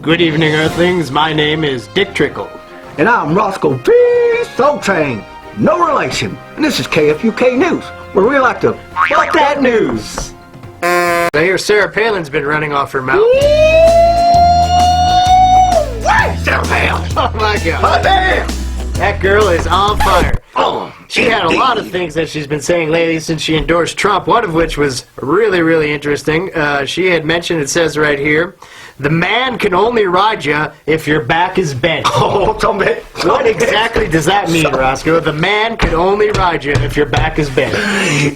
Good evening, Earthlings. My name is Dick Trickle. And I'm Roscoe P. Soul Train. No relation. And this is KFUK News, where we like to fuck that news. I hear Sarah Palin's been running off her mouth. Hey, Sarah Palin! Oh my god. Hot damn! That girl is on fire. Oh, She had a lot of things that she's been saying lately since she endorsed Trump, one of which was really, really interesting. She had mentioned, it says right here, the man can only ride you if your back is bent. Oh, somebody. What exactly does that mean, Roscoe? The man can only ride you if your back is bent.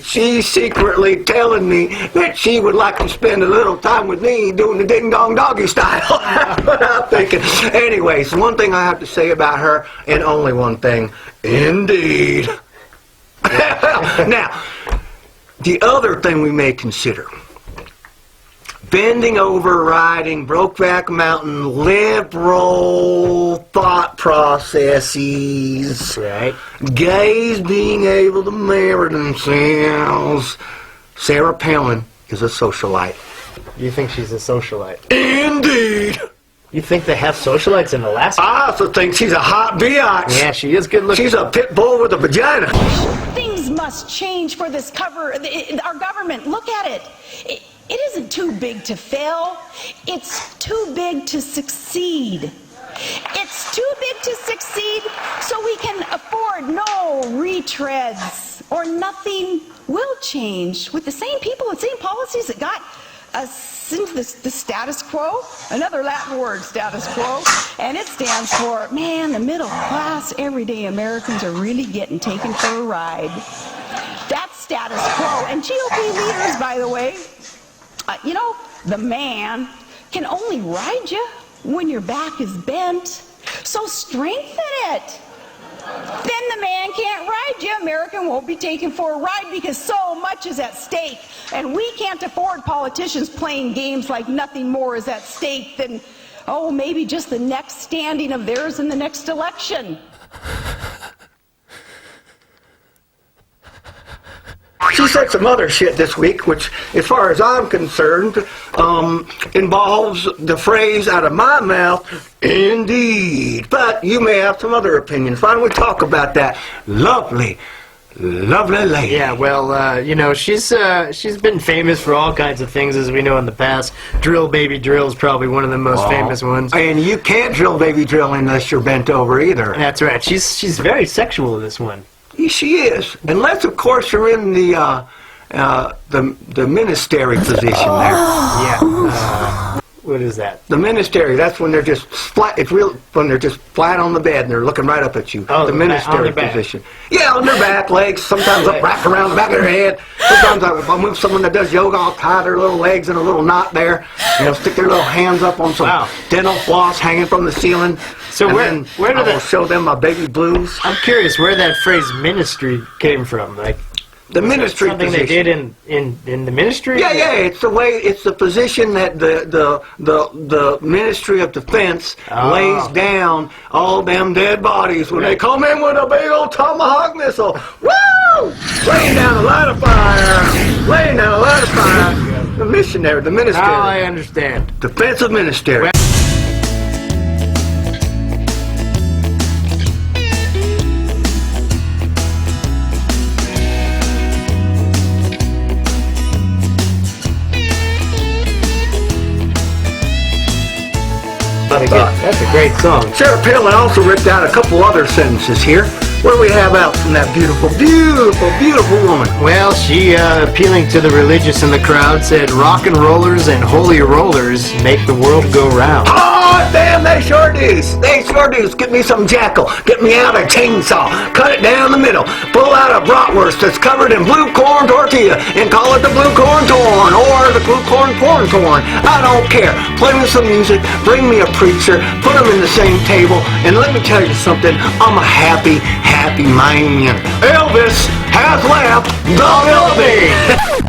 She's secretly telling me that she would like to spend a little time with me doing the ding-dong doggy style. That's what I'm thinking. Anyways, one thing I have to say about her, and only one thing, indeed. Now, the other thing we may consider, bending over, riding Brokeback Mountain, liberal thought processes, Right. gays being able to marry themselves. Sarah Palin is a socialite. You think she's a socialite? Indeed. You think they have socialites in Alaska? I also think she's a hot biatch. Yeah, she is good looking. She's a pit bull with a vagina. Things must change for this our government. Look at it. It isn't too big to fail. It's too big to succeed. It's too big to succeed so we can afford no retreads, or nothing will change with the same people and same policies that got us into the status quo. Another Latin word, status quo, and it stands for, man, the middle class, everyday Americans are really getting taken for a ride. That's status quo. And GOP leaders, by the way, you know, the man can only ride you when your back is bent. So strengthen it. Then the man can't ride you. American won't be taken for a ride because so much is at stake. And we can't afford politicians playing games like nothing more is at stake than, oh, maybe just the next standing of theirs in the next election. She said some other shit this week, which, as far as I'm concerned, involves the phrase out of my mouth, indeed. But you may have some other opinions. Why don't we talk about that lovely lady? Yeah, well, you know, she's been famous for all kinds of things, as we know in the past. Drill Baby Drill is probably one of the most famous ones. And you can't drill baby drill unless you're bent over either. That's right. She's very sexual in this one. She is, unless of course you're in the ministry position there. Yeah. What is that? The ministry. That's when they're just flat. It's real when they're just flat on the bed and they're looking right up at you. Oh, the ministry back. position. Yeah, on their back legs. Sometimes up wrapped around the back of their head. Sometimes if I'm with someone that does yoga, I'll tie their little legs in a little knot there. And they'll stick their little hands up on some dental floss hanging from the ceiling. So and where did I will show them my baby blues. I'm curious where that phrase ministry came from. Like the ministry something position. they did in the ministry? Yeah, yeah. It's the position that the Ministry of Defense lays down all them dead bodies when they come in with a big old tomahawk missile. Woo! Laying down a light of fire. Laying down a light of fire. The missionary, the ministry. Now I understand. Defensive ministry. Well, that's a great song. Sarah Palin also ripped out a couple other sentences here. What do we have out from that beautiful, beautiful, beautiful woman? Well, she, appealing to the religious in the crowd, said, rock and rollers and holy rollers make the world go round. Oh, damn, they sure do. They sure do. Get me some jackal. Get me out a chainsaw. Cut it down the middle. Pull out a bratwurst that's covered in blue corn tortilla and call it the blue corn torn or the blue corn torn. I don't care. Play me some music. Bring me a preacher. Put them in the same table. And let me tell you something. I'm a happy man. Elvis has left the building.